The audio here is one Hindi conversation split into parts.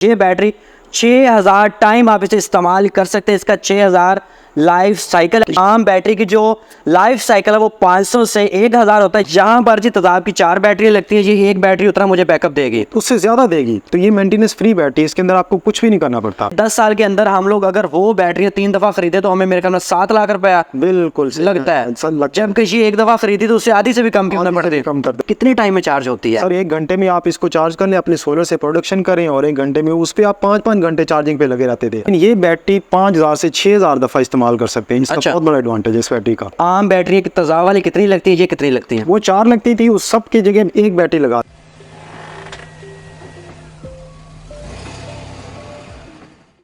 ये बैटरी 6000 टाइम आप इसे इस्तेमाल कर सकते हैं। इसका 6000 लाइफ साइकिल। आम बैटरी की जो लाइफ साइकिल है वो 500 से 1000 होता है। यहाँ पर जी तजाब की 4 बैटरी लगती है, ये एक बैटरी उतना मुझे बैकअप देगी, उससे ज्यादा देगी। तो ये मेंटेनेंस फ्री बैटरी, इसके अंदर आपको कुछ भी नहीं करना पड़ता। 10 साल के अंदर हम लोग अगर वो बैटरी 3 दफा खरीदे तो हमें मेरे ख्याल में 7 लाख रुपया बिल्कुल लगता है। जबकि ये एक दफा खरीदी तो उससे आधी से भी कम कितने टाइम में चार्ज होती है? सर 1 घंटे में आप इसको चार्ज कर लें, अपने सोलर से प्रोडक्शन करें और 1 घंटे में उस पर आप 5-5 घंटे चार्जिंग पे लगे रहते थे। ये बैटरी 5000 से 6000 दफा इस्तेमाल कर सकते हैं। इसका बहुत बड़ा एडवांटेज है इस बैटरी का। आम बैटरी तजाब वाली कितनी लगती है, ये कितनी लगती है? वो 4 लगती थी, उस सब की जगह एक बैटरी लगा।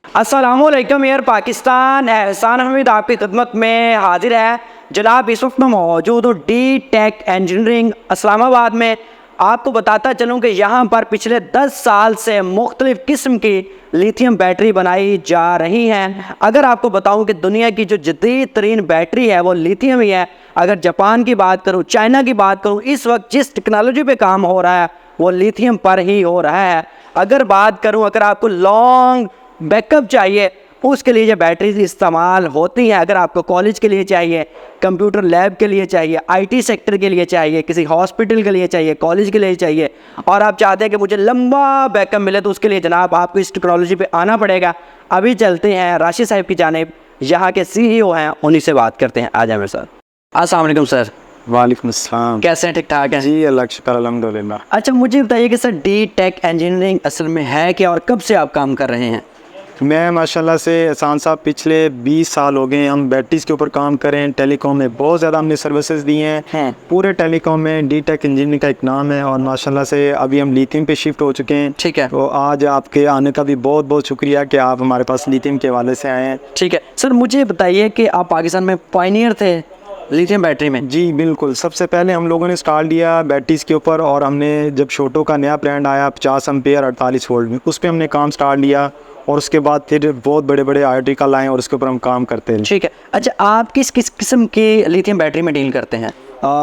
अस्सलामुअलैकुम एयर पाकिस्तान, एहसान हमीद आपकी खिदमत में हाजिर है। जनाब इस वक्त में मौजूद हूँ डी टेक इंजीनियरिंग इस्लामाबाद में। आपको बताता चलूँ कि यहाँ पर पिछले 10 साल से मुख्तलिफ़ किस्म की लिथियम बैटरी बनाई जा रही हैं। अगर आपको बताऊँ कि दुनिया की जो जदीद तरीन बैटरी है वो लिथियम ही है। अगर जापान की बात करूँ, चाइना की बात करूँ, इस वक्त जिस टेक्नोलॉजी पे काम हो रहा है वो लिथियम पर ही हो रहा है। अगर बात करूँ, अगर आपको लॉन्ग बैकअप चाहिए उसके लिए ये बैटरीज इस्तेमाल होती हैं। अगर आपको कॉलेज के लिए चाहिए, कंप्यूटर लैब के लिए चाहिए, आईटी सेक्टर के लिए चाहिए, किसी हॉस्पिटल के लिए चाहिए, कॉलेज के लिए चाहिए और आप चाहते हैं कि मुझे लंबा बैकअप मिले, तो उसके लिए जनाब आपको इस टेक्नोलॉजी पे आना पड़ेगा। अभी चलते हैं राशिद साहब की जानिब, यहाँ के CEO हैं, उन्हीं से बात करते हैं। आ जाए मेरे साथ। अस्सलाम वालेकुम सर। वालेकुम अस्सलाम। कैसे हैं? ठीक ठाक हैं जी, अल्लाह का शुक्र, अल्हम्दुलिल्लाह। अच्छा, मुझे बताइए कि सर डी टेक इंजीनियरिंग असल में है क्या और कब से आप काम कर रहे हैं? मैं माशाल्लाह से एहसान साहब पिछले 20 साल हो गए हम बैटरीज के ऊपर काम करें। टेलीकॉम में बहुत ज़्यादा हमने सर्विसेज दी हैं। पूरे टेलीकॉम में डी टेक इंजीनियरिंग का एक नाम है और माशाल्लाह से अभी हम लिथियम पे शिफ्ट हो चुके हैं। ठीक है। तो आज आपके आने का भी बहुत बहुत शुक्रिया कि आप हमारे पास लिथियम के हवाले से आए हैं। ठीक है सर, मुझे बताइए कि आप पाकिस्तान में पायनियर थे लिथियम बैटरी में? जी बिल्कुल, सबसे पहले हम लोगों ने स्टार्ट दिया बैटरीज के ऊपर और हमने जब छोटो का नया ब्रांड आया 50 एम्पेयर 48 वोल्ट में, उस पर हमने काम स्टार्ट लिया और उसके बाद फिर बहुत बड़े बड़े आर्टिकल आए और उसके ऊपर हम काम करते हैं। ठीक है। अच्छा, आप किस किस किस्म की लिथियम बैटरी में डील करते हैं?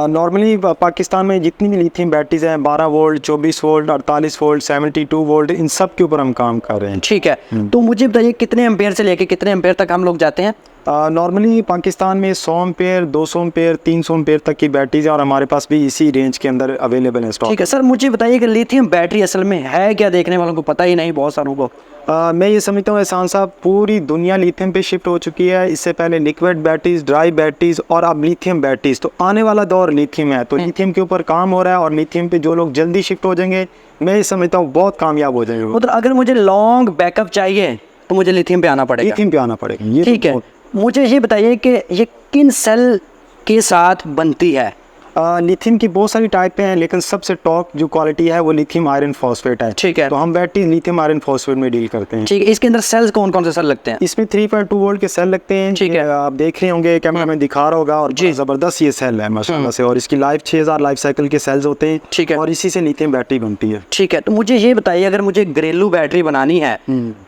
नॉर्मली पाकिस्तान में जितनी भी लिथियम बैटरीज हैं 12 वोल्ट, 24 वोल्ट, 48 वोल्ट, 72 वोल्ट, इन सब के ऊपर हम काम कर रहे हैं। ठीक है। तो मुझे बताइए कितने एम्पेयर से लेके कितने एम्पेयर तक हम लोग जाते हैं? नॉर्मली पाकिस्तान में 100 एम्पेयर, 200 एम्पेयर, 300 एम्पेयर तक की बैटरीज है और हमारे पास भी इसी रेंज के अंदर अवेलेबल है स्टॉक। ठीक है सर, मुझे बताइए कि लिथियम बैटरी असल में है क्या? देखने वालों को पता ही नहीं, बहुत सारों को। मैं ये समझता हूँ एहसान साहब, पूरी दुनिया लिथियम पे शिफ्ट हो चुकी है। इससे पहले लिक्विड बैटरीज, ड्राई बैटरीज और अब लिथियम बैटरीज। तो आने वाला दौर लिथियम है, तो लिथियम के ऊपर काम हो रहा है और लिथियम पे जो लोग जल्दी शिफ्ट हो जाएंगे, मैं ये समझता हूँ बहुत कामयाब हो जाएंगे। मतलब अगर मुझे लॉन्ग बैकअप चाहिए तो मुझे लिथियम पे आना पड़ेगा? लिथियम पे आना पड़ेगा, ये ठीक है। मुझे ये बताइए कि ये किन सेल के साथ बनती है? लिथियम की बहुत सारी टाइप हैं, लेकिन सबसे टॉप जो क्वालिटी है वो लिथियम आयरन फॉस्फेट है। ठीक है। तो हम बैटरी लिथियम आयरन फॉस्फेट में डील करते हैं। ठीक है। इसके अंदर सेल्स कौन कौन से सेल लगते हैं? इसमें 3.2 वोल्ट के सेल लगते हैं। ठीक है। आप देख रहे होंगे, कैमरा में दिखा रहा होगा और ज़बरदस्त ये सेल है माशाल्लाह से। और इसकी लाइफ 6000 लाइफ साइकिल के सेल्स होते हैं। ठीक है। और इसी से लिथियम बैटरी बनती है। ठीक है। तो मुझे ये बताइए, अगर मुझे घरेलू बैटरी बनानी है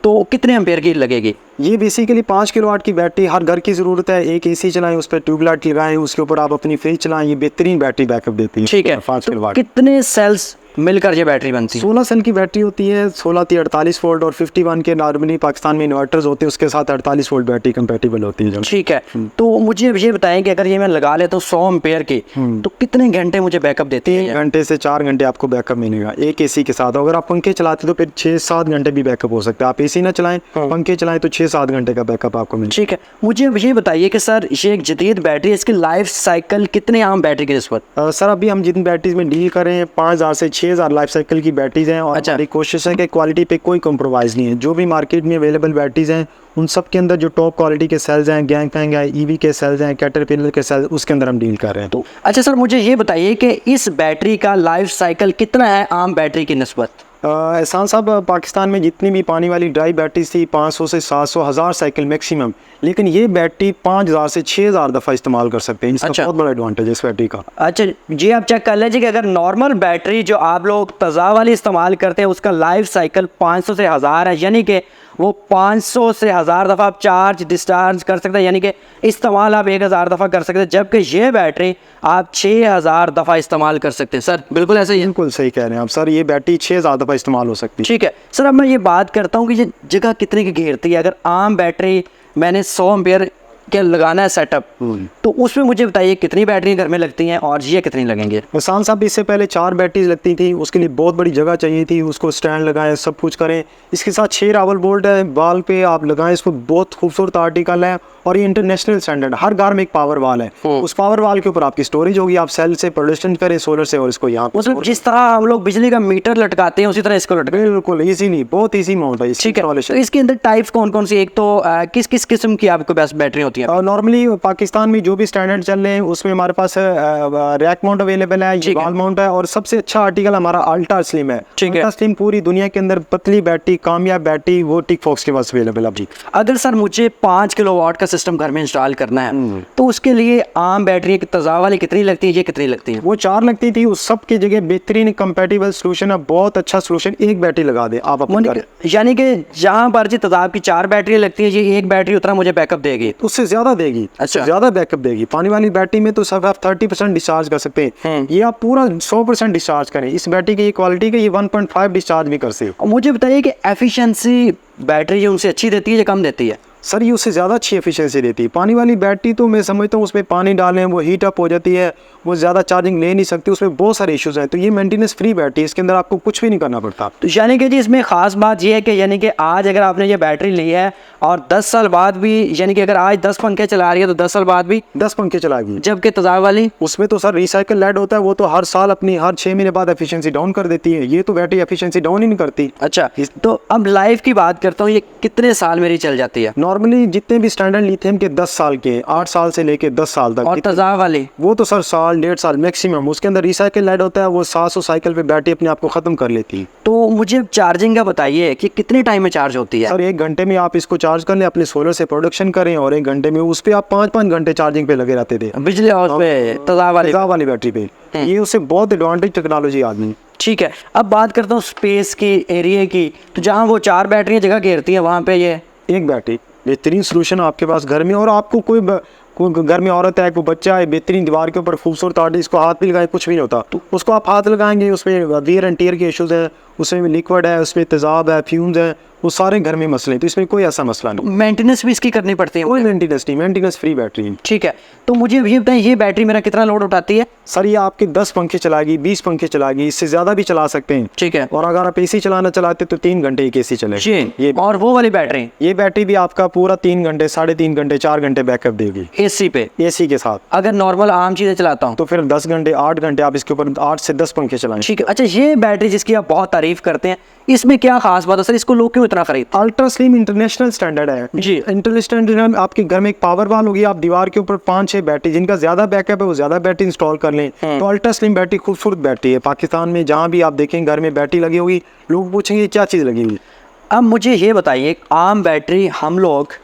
तो कितने एम्पेयर की लगेगी? ये बेसिकली 5 किलोवाट की बैटरी हर घर की ज़रूरत है। एक AC चलाएं, उस पर ट्यूबलाइट लगाएं, उसके ऊपर आप अपनी फ्रिज चलाएं, ये बेहतरीन बैटरी बैकअप देती है। ठीक है। 5 किलोवाट। कितने सेल्स मिलकर ये बैटरी बनती है? 16 सेल की बैटरी होती है। 16 थी 48 वोल्ट और 51 के नॉर्मली पाकिस्तान में इन्वर्टर्स होते हैं, उसके साथ 48 वोल्ट बैटरी कंपेटेबल होती है। ठीक है। तो मुझे ये बताएं कि अगर ये मैं लगा लेता हूँ 100 एम्पेयर की, तो कितने घंटे मुझे बैकअप देती है? 3 घंटे से 4 घंटे आपको बैकअप मिलेगा एक AC के साथ। अगर आप पंखे चलाते तो फिर 6-7 घंटे भी बैकअप हो सकता है। आप AC ना चलाएं, पंखे चलाएं तो 6-7 घंटे का बैकअप आपको मिलेगा। ठीक है। मुझे ये बताइए कि सर ये एक जदीद बैटरी है, इसकी लाइफ साइकिल कितने आम बैटरी की निस्बत? सर अभी हम जिन बैटरीज में डील कर रहे हैं 5000 से 6000 लाइफ साइकिल की बैटरीज हैं और हमारी कोशिश है कि क्वालिटी पे कोई कॉम्प्रोमाइज़ नहीं है। जो भी मार्केट में अवेलेबल बैटरीज हैं उन सब के अंदर जो टॉप क्वालिटी के सेल्स हैं, गैंगफैंग है, EV के सेल्स हैं, कैटरपिलर के सेल्स, उसके अंदर हम डील कर रहे हैं। तो अच्छा सर, मुझे ये बताइए कि इस बैटरी का लाइफ साइकिल कितना है आम बैटरी की निस्बत? एहसान साहब, पाकिस्तान में जितनी भी पानी वाली ड्राई बैटरीज थी 500 से 700 1000 साइकिल मैक्सिमम, लेकिन ये बैटरी 5000 से 6000 दफ़ा इस्तेमाल कर सकते हैं। इसका बहुत बड़ा एडवांटेज है इस बैटरी का। अच्छा जी, आप चेक कर लीजिए कि अगर नॉर्मल बैटरी जो आप लोग तज़ा वाली इस्तेमाल करते हैं उसका लाइफ साइकिल 500 से 1000 है, यानी कि वो 500 से 1000 दफ़ा आप चार्ज डिस्चार्ज कर सकते हैं, यानी कि इस्तेमाल आप 1000 दफ़ा कर सकते हैं, जबकि ये बैटरी आप 6000 दफ़ा इस्तेमाल कर सकते हैं। सर बिल्कुल ऐसे ही है? बिल्कुल सही कह रहे हैं आप सर, ये बैटरी 6000 दफ़ा इस्तेमाल हो सकती है। ठीक है सर, अब मैं ये बात करता हूँ कि ये जगह कितने की घेरती है। अगर आम बैटरी मैंने 100 एम्पियर के लगाना है सेटअप, तो उसमें मुझे बताइए कितनी बैटरी घर में लगती हैं और ये कितनी लगेंगे? मिसाल साहब इससे पहले 4 बैटरीज लगती थी, उसके लिए बहुत बड़ी जगह चाहिए थी, उसको स्टैंड लगाएं, सब कुछ करें। इसके साथ 6 रावल बोल्ट है, वाल पे आप लगाएं, इसको बहुत खूबसूरत आर्टिकल है और ये इंटरनेशनल स्टैंडर्ड। हर घर में एक पावर वाल है, उस पावर वाल के ऊपर आपकी स्टोरेज होगी, आप सेल से प्रोडक्शन करें, सोलर से, और इसको यहाँ मतलब जिस तरह हम लोग बिजली का मीटर लटकाते हैं उसी तरह इसको लटकाएं। बिल्कुल इजीली, बहुत इजी अमाउंट है। ठीक है, तो इसके अंदर टाइप्स कौन कौन सी, एक तो किस किस किस्म की आपके पास बैटरी होती है? नॉर्मली पाकिस्तान में जो भी स्टैंडर्ड चल रहे हैं उसमें हमारे पास रैक माउंट अवेलेबल है, ये वॉल माउंट है, और सबसे अच्छा आर्टिकल हमारा अल्ट्रा स्लिम है। अल्ट्रा स्लिम पूरी दुनिया के अंदर पतली बैटरी, कामयाब बैटरी, वो टिक फॉक्स के पास अवेलेबल है जी। अगर सर मुझे 5 किलोवाट का सिस्टम घर में इंस्टॉल करना है तो उसके लिए आम बैटरी तजाब वाली कितनी लगती है, ये कितनी लगती है? वो 4 लगती थी, उस सब की जगह बेहतरीन कंपैटिबल सॉल्यूशन है, बहुत अच्छा सॉल्यूशन। एक बैटरी लगा दे आप अपने घर, यानी कि जहाँ पर जी तजाब की 4 बैटरी लगती है, ये एक बैटरी उतना मुझे बैकअप देगी? उससे ज्यादा देगी, अच्छा, ज्यादा बैकअप देगी। पानी वाली बैटरी में तो सब आप 30% डिस्चार्ज कर सकते हैं, ये आप पूरा 100% डिस्चार्ज करें। इस बैटरी की ये क्वालिटी के ये 1.5 डिस्चार्ज भी कर सकते हो। मुझे बताइए कि एफिशिएंसी बैटरी ये उनसे अच्छी देती है या कम देती है? सर ये उससे ज़्यादा अच्छी एफिशिएंसी देती है। पानी वाली बैटरी तो मैं समझता हूँ उसमें पानी डालें वो हीट अप हो जाती है, वो ज़्यादा चार्जिंग ले नहीं सकती, उसमें बहुत सारे इश्यूज़ हैं। तो ये मेंटेनेंस फ्री बैटरी है, इसके अंदर आपको कुछ भी नहीं करना पड़ता। तो यानी कि जी इसमें ख़ास बात ये है कि यानी कि आज अगर आपने ये बैटरी ली है और 10 साल बाद भी, यानी कि अगर आज 10 पंखे चला रही है तो 10 साल बाद भी 10 पंखे चलाएगी। जबकि तजाब वाली उसमें तो सर रिसाइकल लेड होता है, वो तो हर साल अपनी हर 6 महीने बाद एफिशिएंसी डाउन कर देती है, ये तो बैटरी एफिशिएंसी डाउन ही नहीं करती। अच्छा, तो अब लाइफ की बात करता हूँ, ये कितने साल मेरी चल जाती है? नॉर्मली जितने भी स्टैंडर्ड लिथियम के 10 साल के, 8 साल से लेके 10 साल तक। और तजाब वाली वो तो सर साल 1.5 साल मैक्सिमम, उसके अंदर रिसाइकल लेड होता है, वो 700 साइकिल पे बैटरी अपने आप को ख़त्म कर लेती है। तो मुझे चार्जिंग का बताइए कि कितने टाइम में चार्ज होती है? सर 1 घंटे में आप इसको चार्ज कर लें, अपने सोलर से प्रोडक्शन करें, और 1 घंटे में उस पर आप 5-5 घंटे चार्जिंग पे लगे रहते थे बिजली हाउस पे तजाब वाली बैटरी पे। ये उससे बहुत एडवांटेज टेक्नोलॉजी आदमी। ठीक है, अब बात करता हूँ स्पेस की, एरिया की। तो जहाँ वो 4 बैटरियाँ जगह घेरती हैं वहाँ पे ये एक बैटरी बेहतरीन सोल्यूशन आपके पास घर में। और आपको कोई घर में औरत है, कोई बच्चा है, बेहतरीन दीवार के ऊपर खूबसूरत आर्ट, इसको हाथ भी लगाए कुछ भी नहीं होता, तो उसको आप हाथ लगाएंगे, उसमें वियर एंड टियर के इश्यूज हैं, उसमें लिक्विड है, उसमें तेजाब है, फ्यूम्स हैं, वो सारे घर में मसले हैं, तो इसमें कोई ऐसा मसला नहीं। मेंटेनेंस भी इसकी करनी पड़ती है? कोई मेंटेनेंस नहीं, मेंटेनेंस फ्री बैटरी। ठीक है, तो मुझे ये बताएं ये बैटरी मेरा कितना लोड उठाती है? सर ये आपके 10 पंखे चलाएगी, 20 पंखे चलाएगी, इससे ज़्यादा भी चला सकते हैं। ठीक है, और अगर आप एसी चलाना चलाते तो 3 घंटे एक एसी चलेगी। ये और वो वाली बैटरी, ये बैटरी भी आपका पूरा 3 घंटे, 3.5 घंटे, 4 घंटे बैकअप देगी एसी पे, एसी के साथ। अगर नॉर्मल आम चीज़ें चलाता हूँ तो फिर 10 घंटे, 8 घंटे आप इसके ऊपर 8 से 10 पंखे चलाएं। ठीक है। अच्छा, ये बैटरी जिसकी आप बहुत तारीफ करते हैं, इसमें क्या खास बात है सर, इसको लोग क्यों इतना खरीदते? अल्ट्रा स्लिम इंटरनेशनल स्टैंडर्ड है जी। International standard. आपके घर में एक पावर वाल होगी, आप दीवार के ऊपर 5-6 बैटरी, जिनका ज्यादा बैकअप है वो ज्यादा बैटरी इंस्टॉल कर लें। तो अल्ट्रा स्लिम बैटरी खूबसूरत बैटरी है। पाकिस्तान में जहाँ भी आप देखें घर में बैटरी लगी होगी, लोग पूछेंगे क्या चीज़ लगी हुई। अब मुझे ये बताइए, आम बैटरी हम लोग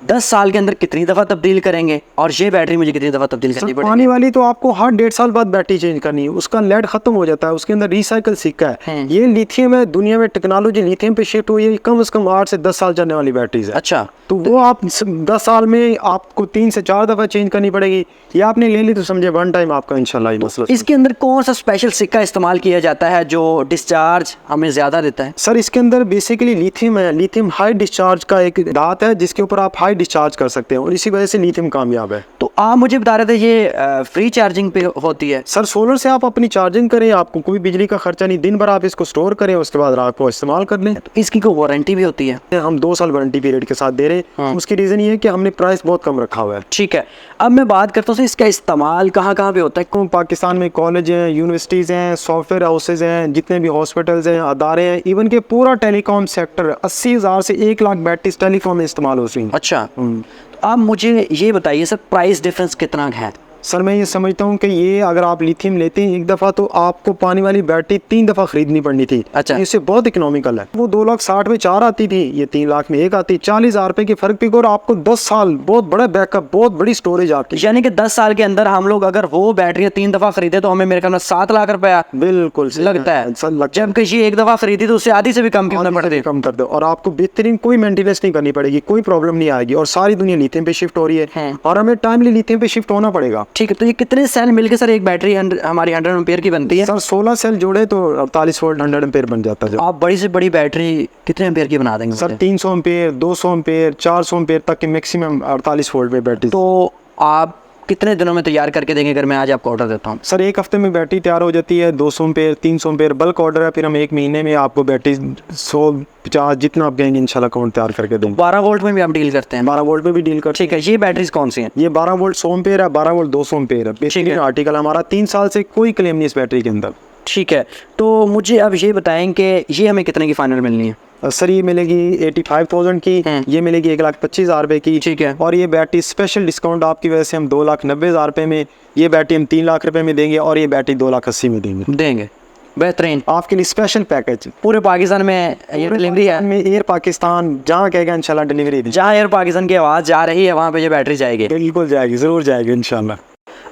10 साल के अंदर कितनी दफ़ा तब्दील करेंगे और ये बैटरी मुझे कितनी दफ़ा तब्दील करनी पड़ेगी? पानी वाली तो आपको हर 1.5 साल बाद बैटरी चेंज करनी है, उसका लेड खत्म हो जाता है, उसके अंदर रिसाइकल सिक्का है। ये लिथियम है, दुनिया में टेक्नोलॉजी लिथियम पे शिफ्ट हुई है, कम से कम 8 से 10 साल चलने वाली बैटरीज है। अच्छा, तो वो आप 10 साल में आपको 3 से 4 दफ़ा चेंज करनी पड़ेगी। ये आपने ले ली तो समझे 1 टाइम आपका इंशाल्लाह ये मसला। इसके अंदर कौन सा स्पेशल सिक्का इस्तेमाल किया जाता है जो डिस्चार्ज हमें ज़्यादा देता है? सर इसके अंदर बेसिकली लिथियम है, लिथियम हाई डिस्चार्ज का एक धात है जिसके ऊपर आप हाई डिस्चार्ज कर सकते हैं, और इसी वजह से लिथियम कामयाब है। तो आप मुझे बता रहे थे ये फ्री चार्जिंग पे होती है? सर सोलर से आप अपनी चार्जिंग करें, आपको कोई बिजली का खर्चा नहीं, दिन भर आप इसको स्टोर करें, उसके बाद रात को इस्तेमाल कर लें। तो इसकी कोई वारंटी भी होती है? हम 2 साल वारंटी पीरियड के साथ दे रहे हैं। उसकी रीज़न ये है कि हमने प्राइस बहुत कम रखा हुआ है। ठीक है, अब मैं बात करता हूँ इसका इस्तेमाल कहाँ कहाँ पे होता है? पाकिस्तान में कॉलेज हैं, यूनिवर्सिटीज़ हैं, सॉफ्टवेयर हाउसेज हैं, जितने भी हॉस्पिटल्स हैं, अदारे हैं, इवन के पूरा टेलीकॉम सेक्टर 80,000 से 1 लाख बैटरीज टेलीकॉम में इस्तेमाल हो रही हैं। अच्छा, तो आप मुझे ये बताइए सर, प्राइस डिफरेंस कितना है? सर मैं ये समझता हूँ कि ये अगर आप लिथियम लेते हैं एक दफ़ा तो आपको पानी वाली बैटरी 3 दफ़ा खरीदनी पड़नी थी। अच्छा। इससे बहुत इकोनॉमिकल है। वो 2,60,000 में 4 आती थी, ये 3 लाख में 1 आती। 40,000 रुपये की फ़र्क भी और आपको 10 साल बहुत बड़ा बैकअप, बहुत बड़ी स्टोरेज आपकी। यानी कि 10 साल के अंदर हम लोग अगर वो बैटरी 3 दफ़ा खरीदे तो हमें मेरे ख्याल में 7 लाख रुपया बिल्कुल लगता है। सर लगता है। जबकि ये एक दफ़ा खरीदी तो उससे आधी से भी कम कीमत पड़ती है। कम कर दो और आपको बेहतरीन कोई मेंटेनेंस नहीं करनी पड़ेगी, कोई प्रॉब्लम नहीं आएगी और सारी दुनिया लिथियम पे शिफ्ट हो रही है और हमें टाइमली लिथियम पे शिफ्ट होना पड़ेगा। ठीक है, तो ये कितने सेल मिलके सर एक बैटरी हमारी 100 एम्पीयर की बनती है? सर 16 सेल जोड़े तो 48 वोल्ट 100 एम्पीयर बन जाता है। आप बड़ी से बड़ी बैटरी कितने एम्पीयर की बना देंगे सर 300 एम्पीयर, 200 एम्पीयर, 400 एम्पीयर तक की मैक्सिमम 48 वोल्ट में बैटरी। तो आप कितने दिनों में तैयार करके देंगे अगर मैं आज आपको ऑर्डर देता हूँ? सर 1 हफ्ते में बैटरी तैयार हो जाती है। 200 एम्पीयर, 300 एम्पीयर बल्क ऑर्डर है, फिर हम 1 महीने में आपको बैटरी 150 जितना आप कहेंगे इंशाल्लाह काउंट तैयार करके देंगे। 12 वोल्ट में भी आप डील करते हैं? 12 वोल्ट में भी डील करते ठीक है, ये बैटरीज कौन सी हैं? हैं। ये 12 वोल्ट 100 एम्पीयर है, 12 वोल्ट 200 एम्पीयर है। बेसिकली आर्टिकल हमारा 3 साल से कोई क्लेम नहीं इस बैटरी के अंदर। ठीक है, तो मुझे अब ये बताएं कि ये हमें कितने की फाइनल मिलनी है? सर ये मिलेगी 85,000 की, ये मिलेगी 1,25,000 रुपये की। ठीक है। और ये बैटरी स्पेशल डिस्काउंट आपकी वजह से हम 2,90,000 रुपये में, ये बैटरी हम 3 लाख रुपये में देंगे और ये बैटरी 2,80,000 में देंगे। बेहतरीन, आपके लिए स्पेशल पैकेज। पूरे पाकिस्तान में ये डिलीवरी है? में एयर पाकिस्तान जहाँ कहेगा इंशाल्लाह डिलीवरी दी। जहाँ एयर पाकिस्तान की आवाज़ जा रही है वहाँ पे ये बैटरी जाएगी? बिल्कुल जाएगी, ज़रूर जाएगी इंशाल्लाह।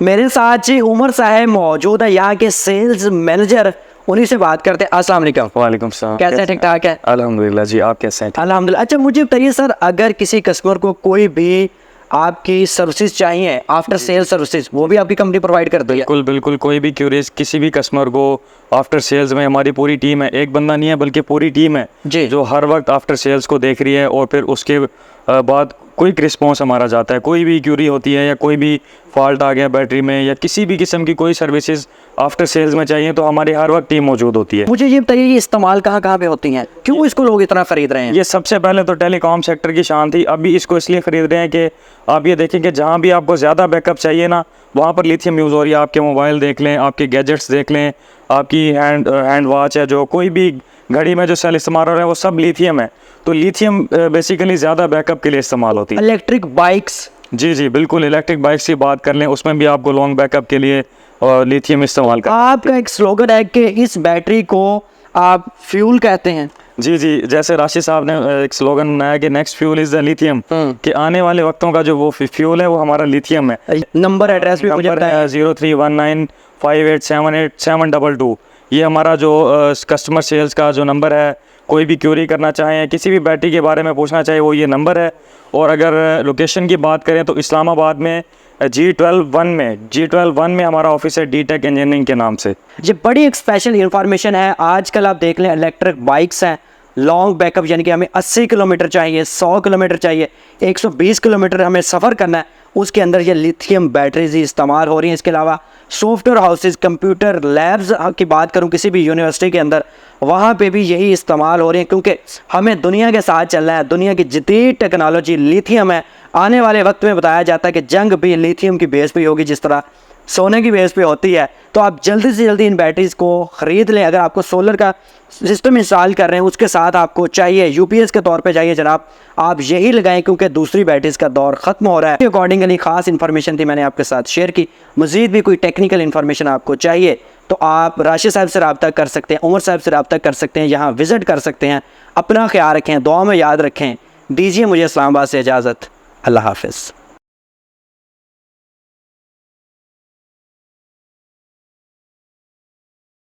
मेरे साथ जी उमर साहब मौजूद है, यहाँ के सेल्स मैनेजर, उन्हीं से बात करते हैं। अस्सलाम वालेकुम। वालेकुम सलाम। कैसे हैं? ठीक ठाक है? अल्हम्दुलिल्लाह जी, आप कैसे हैं? अल्हम्दुलिल्लाह। अच्छा मुझे बताइए सर, अगर किसी कस्टमर को कोई भी आपकी सर्विसेज चाहिए, आफ्टर सेल सर्विसेज, वो भी आपकी कंपनी प्रोवाइड करती है? बिल्कुल बिल्कुल, कोई भी क्यूरियस किसी भी कस्टमर को आफ्टर सेल्स में हमारी पूरी टीम है, एक बंदा नहीं है बल्कि पूरी टीम है जी। जो हर वक्त आफ्टर सेल्स को देख रही है और फिर उसके बाद क्विक रिस्पॉन्स हमारा जाता है। कोई भी क्यूरी होती है या कोई भी फॉल्ट आ गया बैटरी में या किसी भी किस्म की कोई सर्विसेज आफ्टर सेल्स में चाहिए तो हमारी हर वक्त टीम मौजूद होती है। मुझे ये बताइए, ये इस्तेमाल कहाँ कहाँ पे होती हैं? क्यों इसको लोग इतना खरीद रहे हैं? ये सबसे पहले तो टेलीकॉम सेक्टर की शान थी, अभी इसको इसलिए ख़रीद रहे हैं कि आप ये देखें कि जहाँ भी आपको ज़्यादा बैकअप चाहिए ना, वहाँ पर लिथियम यूज़ हो रही है। आपके मोबाइल देख लें, आपके गैजेट्स देख लें, आपकी हैंड वॉच है, जो कोई भी घड़ी में जो सेल इस्तेमाल हो रहा है वो सब लिथियम है। तो लिथियम बेसिकली ज़्यादा बैकअप के लिए इस्तेमाल होती है। Electric bikes? जी जी बिल्कुल, इलेक्ट्रिक बाइक्स की बात कर लें, उसमें भी आपको लॉन्ग बैकअप के लिए लिथियम इस्तेमाल कर। आपका एक स्लोगन है कि इस बैटरी को आप फ्यूल कहते हैं। जी जी, जैसे राशिद साहब ने एक स्लोगन बनाया कि next fuel is the lithium, कि आने वाले वक्तों का जो वो फ्यूल है वो हमारा लिथियम है। नंबर एड्रेस भी मुझे बताएं। 0319588722। ये हमारा जो कस्टमर सेल्स का जो नंबर है, कोई भी क्यूरी करना चाहें, किसी भी बैटरी के बारे में पूछना चाहे, वो ये नंबर है। और अगर लोकेशन की बात करें तो इस्लामाबाद में G12 में हमारा ऑफिस है, D-Tech इंजीनियरिंग के नाम से। ये बड़ी एक स्पेशल इंफॉर्मेशन है। आजकल आप देख लें इलेक्ट्रिक बाइक्स हैं, लॉन्ग बैकअप, यानी कि हमें 80 किलोमीटर चाहिए, 100 किलोमीटर चाहिए, 120 किलोमीटर हमें सफ़र करना है, उसके अंदर ये लिथियम बैटरीज ही इस्तेमाल हो रही हैं। इसके अलावा सॉफ्टवेयर हाउसेज, कंप्यूटर लैब्स की बात करूं किसी भी यूनिवर्सिटी के अंदर, वहाँ पे भी यही इस्तेमाल हो रही है, क्योंकि हमें दुनिया के साथ चलना है। दुनिया की जदीद टेक्नोलॉजी लिथियम है। आने वाले वक्त में बताया जाता है कि जंग भी लिथियम की बेस पे होगी, जिस तरह सोने की बेस पे होती है। तो आप जल्दी से जल्दी इन बैटरीज को ख़रीद लें। अगर आपको सोलर का सिस्टम इंस्टॉल कर रहे हैं, उसके साथ आपको चाहिए यूपीएस के तौर पे चाहिए जनाब, आप यही लगाएं, क्योंकि दूसरी बैटरीज का दौर ख़त्म हो रहा है। अकॉर्डिंगली ख़ास इन्फॉर्मेशन थी, मैंने आपके साथ शेयर की। मज़ीद भी कोई टेक्निकल इन्फॉर्मेशन आपको चाहिए तो आप राशिद साहब से रब्ता कर सकते हैं, उमर साहब से रब्ता कर सकते हैं, यहाँ विज़िट कर सकते हैं। अपना ख्याल रखें, दुआ में याद रखें। दीजिए मुझे इस्लामाबाद से इजाज़त। अल्लाह हाफ़िज़।